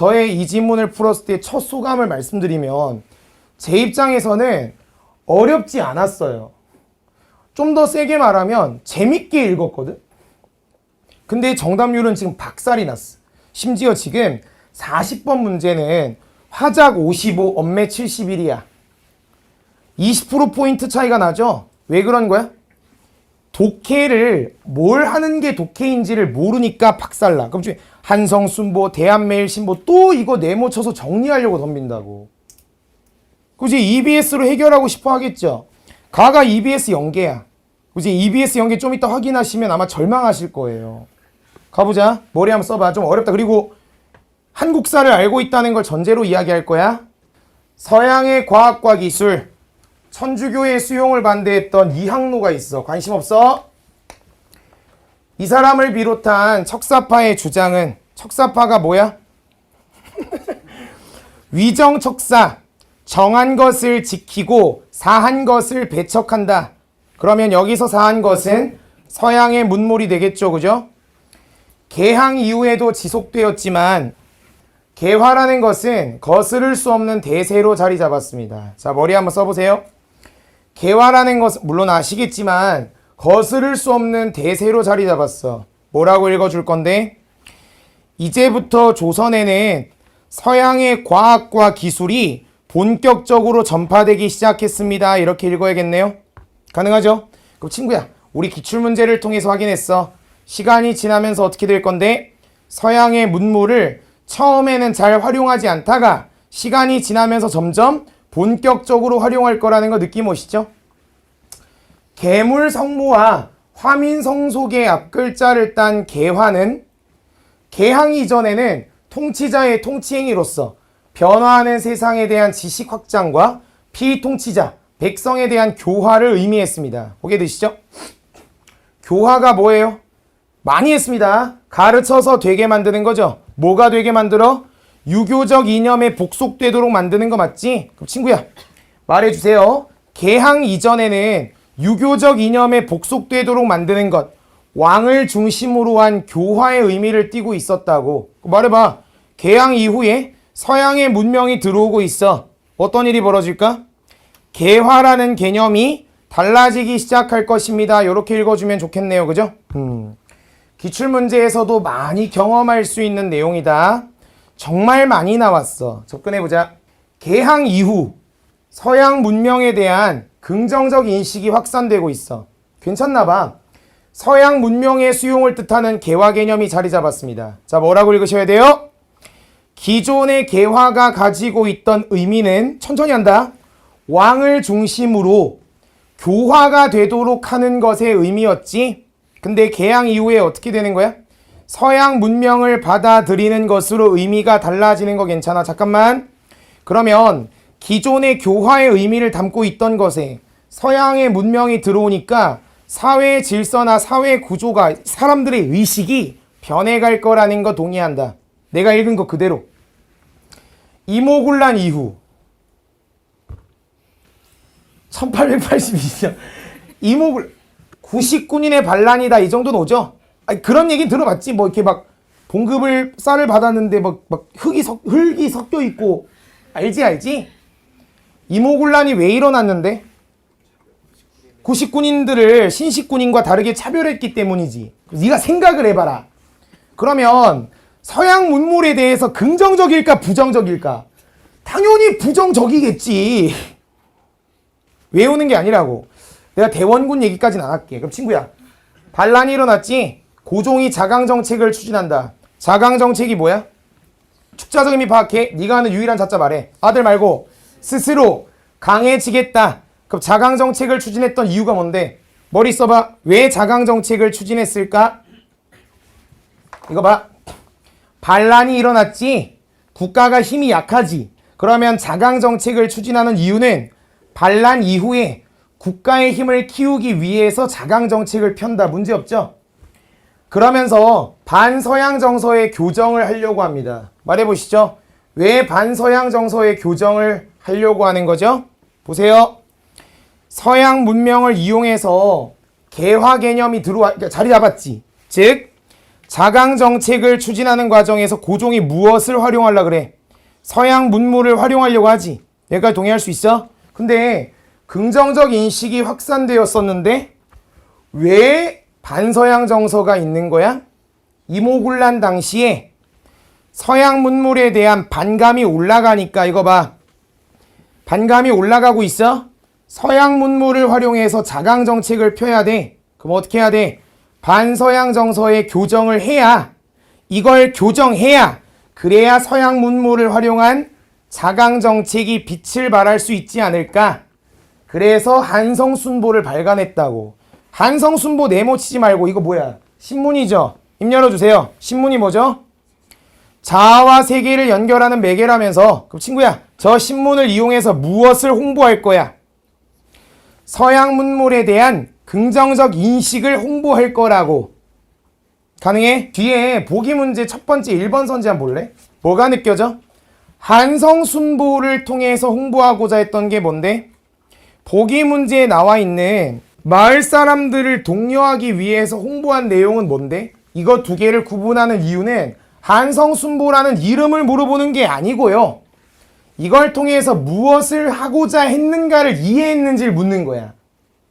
저의 이 질문을 풀었을 때 첫 소감을 말씀드리면 제 입장에서는 어렵지 않았어요. 좀 더 세게 말하면 재밌게 읽었거든. 근데 정답률은 지금 박살이 났어. 심지어 지금 40번 문제는 화작 55, 엄매 71이야. 20%포인트 차이가 나죠? 왜 그런 거야? 독해를 뭘 하는 게 독해인지를 모르니까 박살나. 그럼 한성순보, 대한매일신보 또 이거 네모 쳐서 정리하려고 덤빈다고. 그지? EBS로 해결하고 싶어 하겠죠? 가가 EBS 연계야. 그지? EBS 연계 좀 이따 확인하시면 아마 절망하실 거예요. 가보자. 머리 한번 써봐. 좀 어렵다. 그리고 한국사를 알고 있다는 걸 전제로 이야기할 거야. 서양의 과학과 기술, 천주교의 수용을 반대했던 이항로가 있어. 관심 없어? 이 사람을 비롯한 척사파의 주장은, 척사파가 뭐야? 위정척사, 정한 것을 지키고 사한 것을 배척한다. 그러면 여기서 사한 것은 서양의 문물이 되겠죠. 그죠? 개항 이후에도 지속되었지만 개화라는 것은 거스를 수 없는 대세로 자리 잡았습니다. 자, 머리 한번 써보세요. 개화라는 것은 물론 아시겠지만 거스를 수 없는 대세로 자리 잡았어. 뭐라고 읽어줄 건데? 이제부터 조선에는 서양의 과학과 기술이 본격적으로 전파되기 시작했습니다. 이렇게 읽어야겠네요. 가능하죠? 그럼 친구야, 우리 기출문제를 통해서 확인했어. 시간이 지나면서 어떻게 될 건데? 서양의 문물을 처음에는 잘 활용하지 않다가 시간이 지나면서 점점 본격적으로 활용할 거라는 거 느낌 오시죠? 계물성모와 화민성속의 앞글자를 딴 개화는 개항 이전에는 통치자의 통치행위로서 변화하는 세상에 대한 지식 확장과 피통치자, 백성에 대한 교화를 의미했습니다. 보게 되시죠? 교화가 뭐예요? 많이 했습니다. 가르쳐서 되게 만드는 거죠. 뭐가 되게 만들어? 유교적 이념에 복속되도록 만드는 거 맞지? 그럼 친구야, 말해주세요. 개항 이전에는 유교적 이념에 복속되도록 만드는 것, 왕을 중심으로 한 교화의 의미를 띠고 있었다고. 말해봐. 개항 이후에 서양의 문명이 들어오고 있어. 어떤 일이 벌어질까? 개화라는 개념이 달라지기 시작할 것입니다. 이렇게 읽어주면 좋겠네요. 그죠? 기출문제에서도 많이 경험할 수 있는 내용이다. 정말 많이 나왔어. 접근해보자. 개항 이후 서양 문명에 대한 긍정적 인식이 확산되고 있어. 괜찮나봐. 서양 문명의 수용을 뜻하는 개화 개념이 자리 잡았습니다. 자, 뭐라고 읽으셔야 돼요? 기존의 개화가 가지고 있던 의미는, 천천히 한다, 왕을 중심으로 교화가 되도록 하는 것의 의미였지. 근데 개항 이후에 어떻게 되는 거야? 서양 문명을 받아들이는 것으로 의미가 달라지는 거 괜찮아. 잠깐만. 그러면 기존의 교화의 의미를 담고 있던 것에 서양의 문명이 들어오니까 사회 질서나 사회 구조가, 사람들의 의식이 변해갈 거라는 거 동의한다. 내가 읽은 거 그대로. 이모군란 이후 1882년 이모군 99인의 반란이다. 이 정도는 오죠? 아니, 그런 얘기 들어봤지. 뭐 이렇게 막 봉급을 쌀을 받았는데 막 흙이 섞여 있고. 알지? 이모군란이 왜 일어났는데? 99인들을 신식군인과 다르게 차별했기 때문이지. 네가 생각을 해봐라. 그러면 서양 문물에 대해서 긍정적일까 부정적일까? 당연히 부정적이겠지. 외우는 게 아니라고. 내가 대원군 얘기까지는 안 할게. 그럼 친구야, 반란이 일어났지? 고종이 자강정책을 추진한다. 자강정책이 뭐야? 축자적 의미 파악해. 네가 하는 유일한 자자 말해. 아들 말고 스스로 강해지겠다. 그럼 자강정책을 추진했던 이유가 뭔데? 머리 써봐. 왜 자강정책을 추진했을까? 이거 봐. 반란이 일어났지? 국가가 힘이 약하지? 그러면 자강정책을 추진하는 이유는 반란 이후에 국가의 힘을 키우기 위해서 자강정책을 편다. 문제없죠? 그러면서 반서양 정서의 교정을 하려고 합니다. 말해보시죠. 왜 반서양 정서의 교정을 하려고 하는 거죠? 보세요. 서양 문명을 이용해서 개화 개념이 자리 잡았지. 즉 자강 정책을 추진하는 과정에서 고종이 무엇을 활용하려 그래? 서양 문물을 활용하려고 하지. 여기까지 동의할 수 있어? 근데 긍정적 인식이 확산되었었는데 왜 반서양 정서가 있는 거야? 이모군란 당시에 서양 문물에 대한 반감이 올라가니까 이거 봐. 반감이 올라가고 있어? 서양 문물을 활용해서 자강 정책을 펴야 돼. 그럼 어떻게 해야 돼? 반서양 정서에 교정을 해야, 이걸 교정해야, 그래야 서양 문물을 활용한 자강 정책이 빛을 발할 수 있지 않을까? 그래서 한성순보를 발간했다고. 한성순보 네모치지 말고 이거 뭐야? 신문이죠? 입 열어주세요. 신문이 뭐죠? 자아와 세계를 연결하는 매개라면서, 그럼 친구야, 저 신문을 이용해서 무엇을 홍보할 거야? 서양 문물에 대한 긍정적 인식을 홍보할 거라고. 가능해? 뒤에 보기 문제 첫 번째 1번 선지 한번 볼래? 뭐가 느껴져? 한성순보를 통해서 홍보하고자 했던 게 뭔데? 보기 문제에 나와 있는 마을 사람들을 독려하기 위해서 홍보한 내용은 뭔데? 이거 두 개를 구분하는 이유는 한성순보라는 이름을 물어보는 게 아니고요. 이걸 통해서 무엇을 하고자 했는가를 이해했는지를 묻는 거야.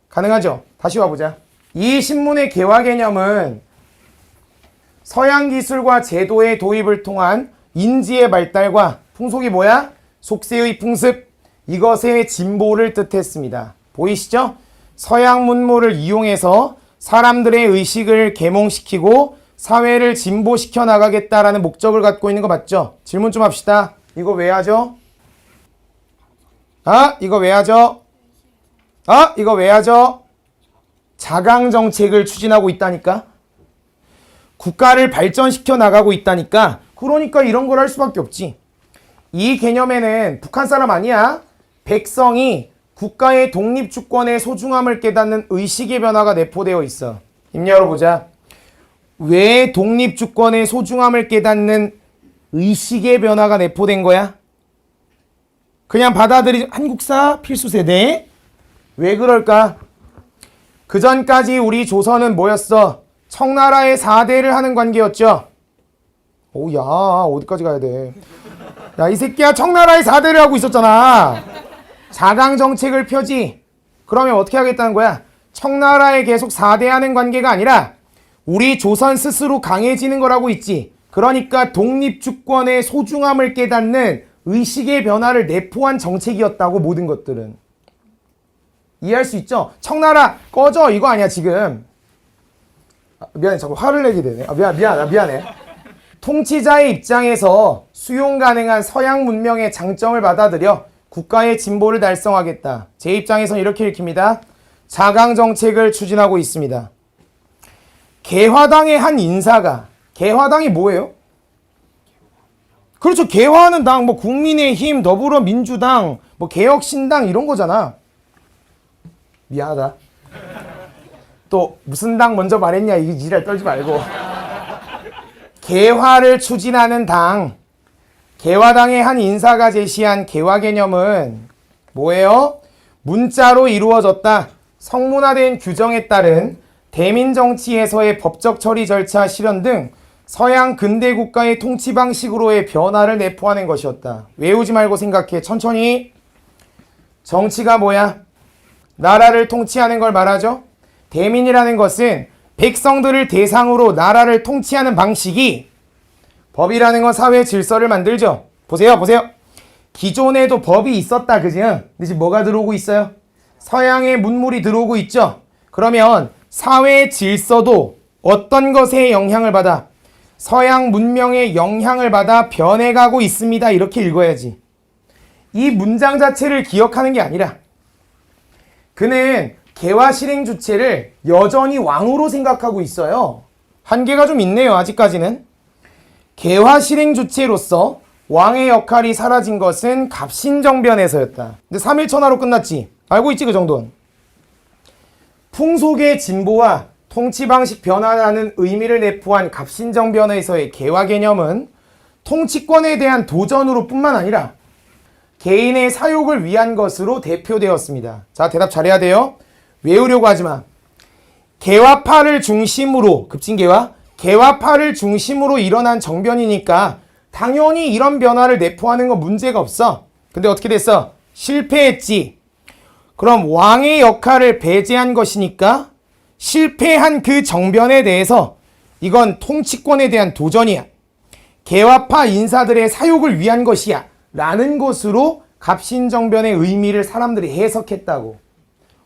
가능하죠? 다시 와보자. 이 신문의 개화 개념은 서양 기술과 제도의 도입을 통한 인지의 발달과 풍속이 뭐야? 속세의 풍습, 이것의 진보를 뜻했습니다. 보이시죠? 서양 문물을 이용해서 사람들의 의식을 계몽시키고 사회를 진보시켜 나가겠다라는 목적을 갖고 있는 거 맞죠? 질문 좀 합시다. 이거 왜 하죠? 이거 왜 하죠? 이거 왜 하죠? 자강 정책을 추진하고 있다니까? 국가를 발전시켜 나가고 있다니까? 그러니까 이런 걸 할 수밖에 없지. 이 개념에는 북한 사람 아니야. 백성이 국가의 독립주권의 소중함을 깨닫는 의식의 변화가 내포되어 있어. 입 열어보자. 왜 독립주권의 소중함을 깨닫는 의식의 변화가 내포된 거야? 그냥 받아들이지. 한국사 필수세대. 왜 그럴까? 그 전까지 우리 조선은 뭐였어? 청나라의 4대를 하는 관계였죠. 야, 어디까지 가야 돼? 야, 이 새끼야, 청나라의 4대를 하고 있었잖아. 자강 정책을 펴지. 그러면 어떻게 하겠다는 거야? 청나라에 계속 4대 하는 관계가 아니라 우리 조선 스스로 강해지는 거라고 있지. 그러니까 독립주권의 소중함을 깨닫는 의식의 변화를 내포한 정책이었다고. 모든 것들은 이해할 수 있죠? 청나라 꺼져 이거 아니야 지금. 미안해, 자꾸 화를 내게 되네. 미안해. 통치자의 입장에서 수용 가능한 서양 문명의 장점을 받아들여 국가의 진보를 달성하겠다. 제 입장에서는 이렇게 읽힙니다. 자강 정책을 추진하고 있습니다. 개화당의 한 인사가, 개화당이 뭐예요? 그렇죠. 개화하는 당, 뭐 국민의힘, 더불어민주당, 뭐 개혁신당 이런 거잖아. 미안하다. 또 무슨 당 먼저 말했냐 이 지랄 떨지 말고. 개화를 추진하는 당, 개화당의 한 인사가 제시한 개화 개념은 뭐예요? 문자로 이루어졌다. 성문화된 규정에 따른 대민 정치에서의 법적 처리 절차 실현 등 서양 근대 국가의 통치 방식으로의 변화를 내포하는 것이었다. 외우지 말고 생각해. 천천히. 정치가 뭐야? 나라를 통치하는 걸 말하죠. 대민이라는 것은 백성들을 대상으로 나라를 통치하는 방식이, 법이라는 건 사회 질서를 만들죠. 보세요. 기존에도 법이 있었다, 그지? 근데 지금 뭐가 들어오고 있어요? 서양의 문물이 들어오고 있죠. 그러면 사회 질서도 어떤 것에 영향을 받아? 서양 문명의 영향을 받아 변해가고 있습니다. 이렇게 읽어야지. 이 문장 자체를 기억하는 게 아니라 그는 개화 실행 주체를 여전히 왕으로 생각하고 있어요. 한계가 좀 있네요. 아직까지는. 개화 실행 주체로서 왕의 역할이 사라진 것은 갑신정변에서였다. 근데 3일천하로 끝났지. 알고 있지 그 정도는. 풍속의 진보와 통치 방식 변화라는 의미를 내포한 갑신정변에서의 개화 개념은 통치권에 대한 도전으로 뿐만 아니라 개인의 사욕을 위한 것으로 대표되었습니다. 자, 대답 잘해야 돼요. 외우려고 하지 마. 개화파를 중심으로, 급진개화, 개화파를 중심으로 일어난 정변이니까 당연히 이런 변화를 내포하는 건 문제가 없어. 근데 어떻게 됐어? 실패했지. 그럼 왕의 역할을 배제한 것이니까 실패한 그 정변에 대해서 이건 통치권에 대한 도전이야. 개화파 인사들의 사욕을 위한 것이야. 라는 것으로 갑신정변의 의미를 사람들이 해석했다고.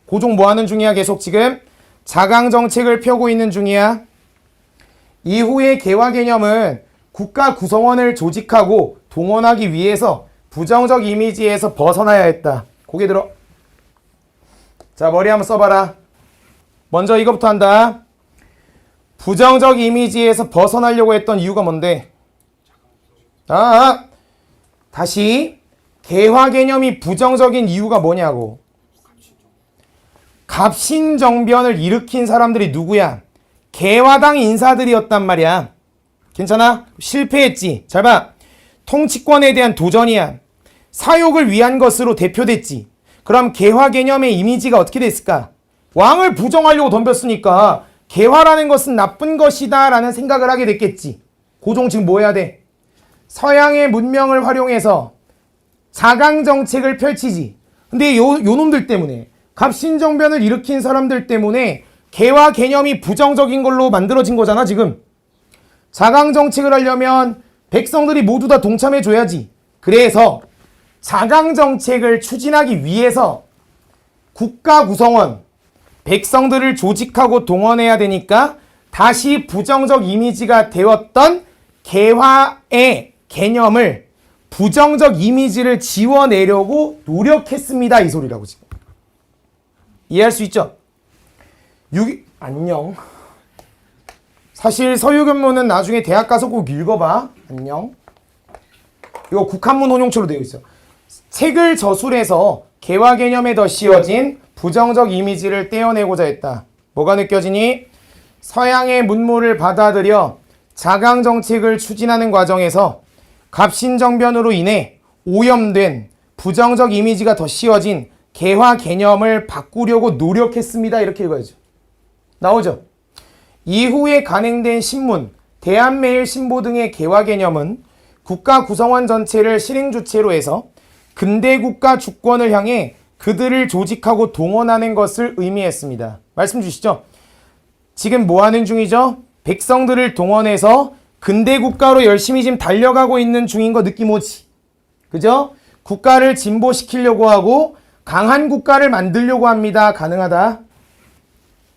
고종 뭐 하는 중이야? 계속 지금 자강정책을 펴고 있는 중이야. 이후의 개화 개념은 국가 구성원을 조직하고 동원하기 위해서 부정적 이미지에서 벗어나야 했다. 고개 들어. 자, 머리 한번 써봐라. 먼저 이거부터 한다. 부정적 이미지에서 벗어나려고 했던 이유가 뭔데? 다시 개화 개념이 부정적인 이유가 뭐냐고. 갑신정변을 일으킨 사람들이 누구야? 개화당 인사들이었단 말이야. 괜찮아? 실패했지. 잘 봐. 통치권에 대한 도전이야. 사욕을 위한 것으로 대표됐지. 그럼 개화 개념의 이미지가 어떻게 됐을까? 왕을 부정하려고 덤볐으니까 개화라는 것은 나쁜 것이다 라는 생각을 하게 됐겠지. 고종 지금 뭐 해야 돼? 서양의 문명을 활용해서 자강정책을 펼치지. 근데 요 놈들 때문에, 갑신정변을 일으킨 사람들 때문에 개화 개념이 부정적인 걸로 만들어진 거잖아 지금. 자강정책을 하려면 백성들이 모두 다 동참해줘야지. 그래서 자강정책을 추진하기 위해서 국가 구성원, 백성들을 조직하고 동원해야 되니까 다시 부정적 이미지가 되었던 개화의 개념을, 부정적 이미지를 지워내려고 노력했습니다. 이 소리라고 지금. 이해할 수 있죠? 안녕. 사실 서유견문은 나중에 대학 가서 꼭 읽어봐. 안녕. 이거 국한문 혼용처로 되어 있어. 책을 저술해서 개화 개념에 더 씌워진 부정적 이미지를 떼어내고자 했다. 뭐가 느껴지니? 서양의 문물을 받아들여 자강정책을 추진하는 과정에서 갑신정변으로 인해 오염된 부정적 이미지가 더 씌워진 개화 개념을 바꾸려고 노력했습니다. 이렇게 읽어야죠. 나오죠? 이후에 간행된 신문, 대한매일신보 등의 개화 개념은 국가 구성원 전체를 실행 주체로 해서 근대국가 주권을 향해 그들을 조직하고 동원하는 것을 의미했습니다. 말씀 주시죠? 지금 뭐 하는 중이죠? 백성들을 동원해서 근대국가로 열심히 지금 달려가고 있는 중인 거 느낌 오지? 그죠? 국가를 진보시키려고 하고 강한 국가를 만들려고 합니다. 가능하다.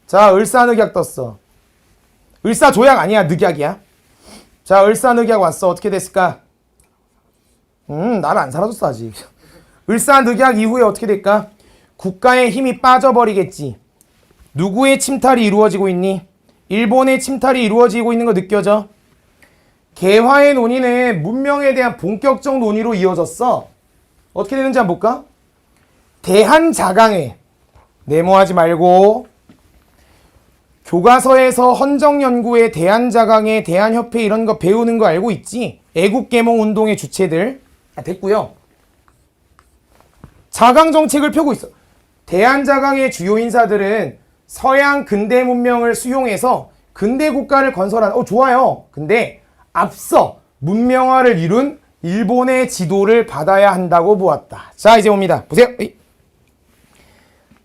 자, 을사늑약 떴어. 을사조약 아니야, 늑약이야. 자, 을사늑약 왔어. 어떻게 됐을까? 나는 안 사라졌어 아직. 을사늑약 이후에 어떻게 될까? 국가의 힘이 빠져버리겠지. 누구의 침탈이 이루어지고 있니? 일본의 침탈이 이루어지고 있는 거 느껴져? 개화의 논의는 문명에 대한 본격적 논의로 이어졌어. 어떻게 되는지 한번 볼까? 대한자강회. 네모하지 말고. 교과서에서 헌정연구회, 대한자강회, 대한협회 이런 거 배우는 거 알고 있지? 애국개몽운동의 주체들. 됐고요. 자강정책을 펴고 있어. 대한자강의 주요 인사들은 서양 근대 문명을 수용해서 근대 국가를 건설한, 좋아요. 근데 앞서 문명화를 이룬 일본의 지도를 받아야 한다고 보았다. 자, 이제 옵니다. 보세요.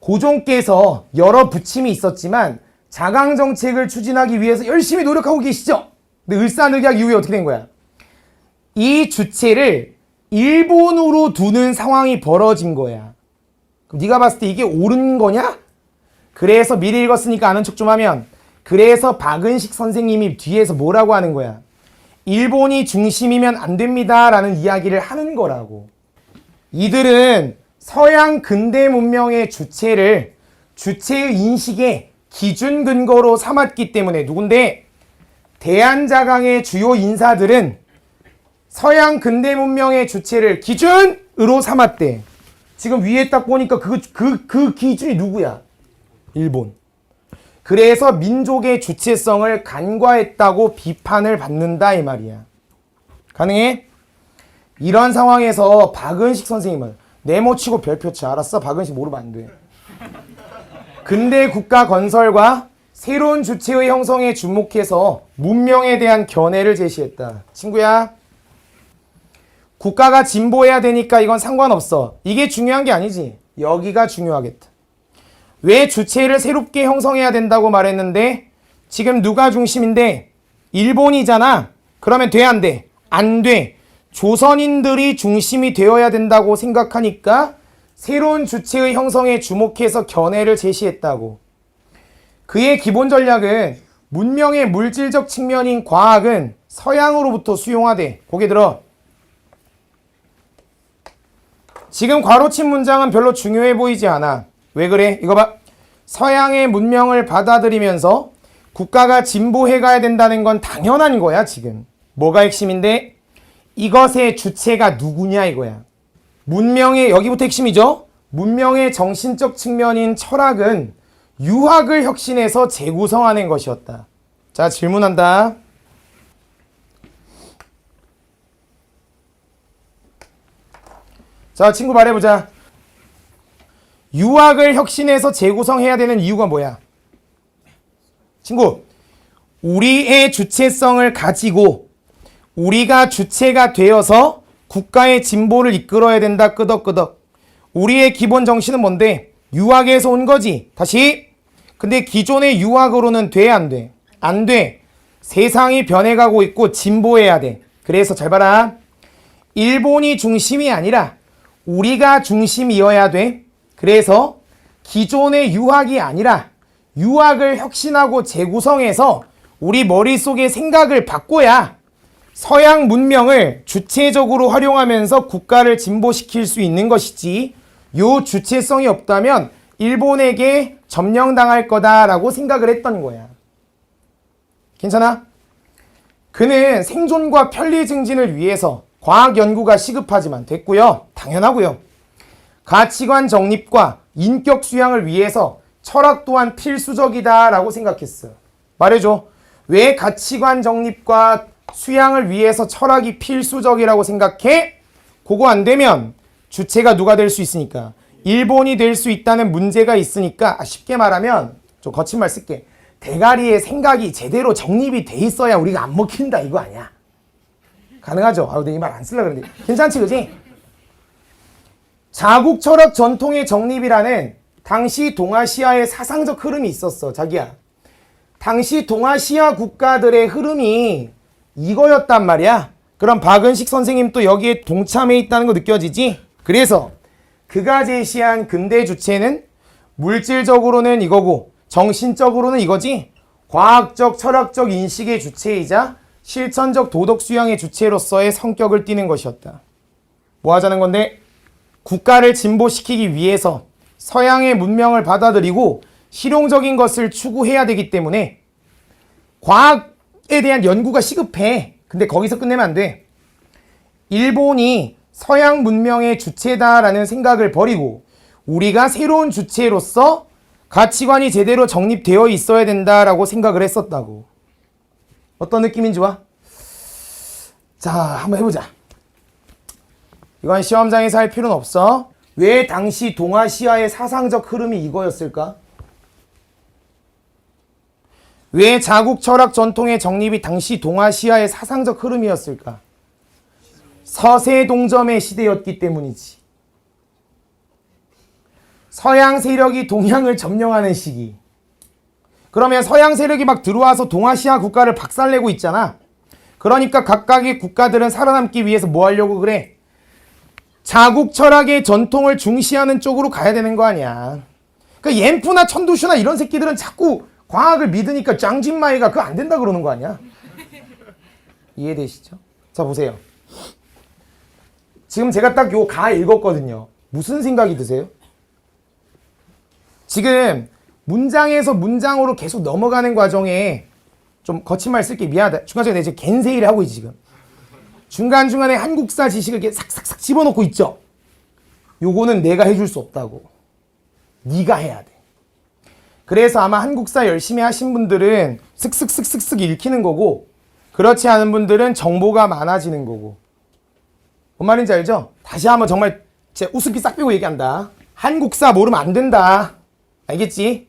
고종께서 여러 부침이 있었지만 자강정책을 추진하기 위해서 열심히 노력하고 계시죠? 근데 을사늑약 이후에 어떻게 된 거야? 이 주체를 일본으로 두는 상황이 벌어진 거야. 그럼 네가 봤을 때 이게 옳은 거냐? 그래서 미리 읽었으니까 아는 척 좀 하면, 그래서 박은식 선생님이 뒤에서 뭐라고 하는 거야? 일본이 중심이면 안 됩니다 라는 이야기를 하는 거라고. 이들은 서양 근대 문명의 주체를 주체의 인식의 기준 근거로 삼았기 때문에, 누군데? 대한자강의 주요 인사들은 서양 근대 문명의 주체를 기준으로 삼았대. 지금 위에 딱 보니까 그 기준이 누구야? 일본. 그래서 민족의 주체성을 간과했다고 비판을 받는다 이 말이야. 가능해? 이런 상황에서 박은식 선생님은 네모치고 별표치. 알았어? 박은식 모르면 안 돼. 근대 국가 건설과 새로운 주체의 형성에 주목해서 문명에 대한 견해를 제시했다. 친구야, 국가가 진보해야 되니까 이건 상관없어. 이게 중요한 게 아니지. 여기가 중요하겠다. 왜 주체를 새롭게 형성해야 된다고 말했는데 지금 누가 중심인데 일본이잖아. 그러면 돼, 안 돼? 안 돼. 조선인들이 중심이 되어야 된다고 생각하니까 새로운 주체의 형성에 주목해서 견해를 제시했다고. 그의 기본 전략은 문명의 물질적 측면인 과학은 서양으로부터 수용하되. 고개 들어. 지금 괄호친 문장은 별로 중요해 보이지 않아. 왜 그래? 이거 봐. 서양의 문명을 받아들이면서 국가가 진보해 가야 된다는 건 당연한 거야, 지금. 뭐가 핵심인데? 이것의 주체가 누구냐 이거야. 문명의, 여기부터 핵심이죠? 문명의 정신적 측면인 철학은 유학을 혁신해서 재구성하는 것이었다. 자, 질문한다. 자, 친구 말해보자. 유학을 혁신해서 재구성해야 되는 이유가 뭐야? 친구, 우리의 주체성을 가지고 우리가 주체가 되어서 국가의 진보를 이끌어야 된다. 끄덕끄덕. 우리의 기본 정신은 뭔데? 유학에서 온 거지. 다시. 근데 기존의 유학으로는 돼, 안 돼? 안 돼. 세상이 변해가고 있고 진보해야 돼. 그래서 잘 봐라. 일본이 중심이 아니라 우리가 중심이어야 돼. 그래서 기존의 유학이 아니라 유학을 혁신하고 재구성해서 우리 머릿속의 생각을 바꿔야 서양 문명을 주체적으로 활용하면서 국가를 진보시킬 수 있는 것이지, 요 주체성이 없다면 일본에게 점령당할 거다라고 생각을 했던 거야. 괜찮아? 그는 생존과 편리 증진을 위해서 과학 연구가 시급하지만 됐고요. 당연하고요. 가치관 정립과 인격 수양을 위해서 철학 또한 필수적이다라고 생각했어. 말해줘. 왜 가치관 정립과 수양을 위해서 철학이 필수적이라고 생각해? 그거 안 되면 주체가 누가 될 수 있으니까, 일본이 될 수 있다는 문제가 있으니까, 쉽게 말하면 좀 거친 말 쓸게. 대가리에 생각이 제대로 정립이 돼 있어야 우리가 안 먹힌다 이거 아니야. 가능하죠? 아, 근데 이 말 안 쓰려고 그러는데. 괜찮지, 그지? 자국 철학 전통의 정립이라는 당시 동아시아의 사상적 흐름이 있었어, 자기야. 당시 동아시아 국가들의 흐름이 이거였단 말이야. 그럼 박은식 선생님도 여기에 동참해 있다는 거 느껴지지? 그래서 그가 제시한 근대 주체는 물질적으로는 이거고 정신적으로는 이거지. 과학적, 철학적 인식의 주체이자 실천적 도덕 수양의 주체로서의 성격을 띠는 것이었다. 뭐 하자는 건데? 국가를 진보시키기 위해서 서양의 문명을 받아들이고 실용적인 것을 추구해야 되기 때문에 과학에 대한 연구가 시급해. 근데 거기서 끝내면 안 돼. 일본이 서양 문명의 주체다라는 생각을 버리고 우리가 새로운 주체로서 가치관이 제대로 정립되어 있어야 된다라고 생각을 했었다고. 어떤 느낌인지 와? 자, 한번 해보자. 이건 시험장에서 할 필요는 없어. 왜 당시 동아시아의 사상적 흐름이 이거였을까? 왜 자국 철학 전통의 정립이 당시 동아시아의 사상적 흐름이었을까? 서세동점의 시대였기 때문이지. 서양 세력이 동양을 점령하는 시기. 그러면 서양 세력이 막 들어와서 동아시아 국가를 박살내고 있잖아. 그러니까 각각의 국가들은 살아남기 위해서 뭐 하려고 그래? 자국 철학의 전통을 중시하는 쪽으로 가야 되는 거 아니야. 그러니까 옌프나 천두슈나 이런 새끼들은 자꾸 과학을 믿으니까 짱진마이가 그거 안 된다 그러는 거 아니야? 이해되시죠? 자, 보세요. 지금 제가 딱 요 가 읽었거든요. 무슨 생각이 드세요? 지금 문장에서 문장으로 계속 넘어가는 과정에 좀 거친 말 쓸게 미안하다. 중간중간에 내가 지금 겐세이를 하고 있지 지금. 중간중간에 한국사 지식을 이렇게 싹싹싹 집어넣고 있죠. 요거는 내가 해줄 수 없다고. 네가 해야 돼. 그래서 아마 한국사 열심히 하신 분들은 슥슥슥슥슥 읽히는 거고, 그렇지 않은 분들은 정보가 많아지는 거고. 뭔 말인지 알죠? 다시 한번 정말 제 우습게 싹 빼고 얘기한다. 한국사 모르면 안 된다. 알겠지?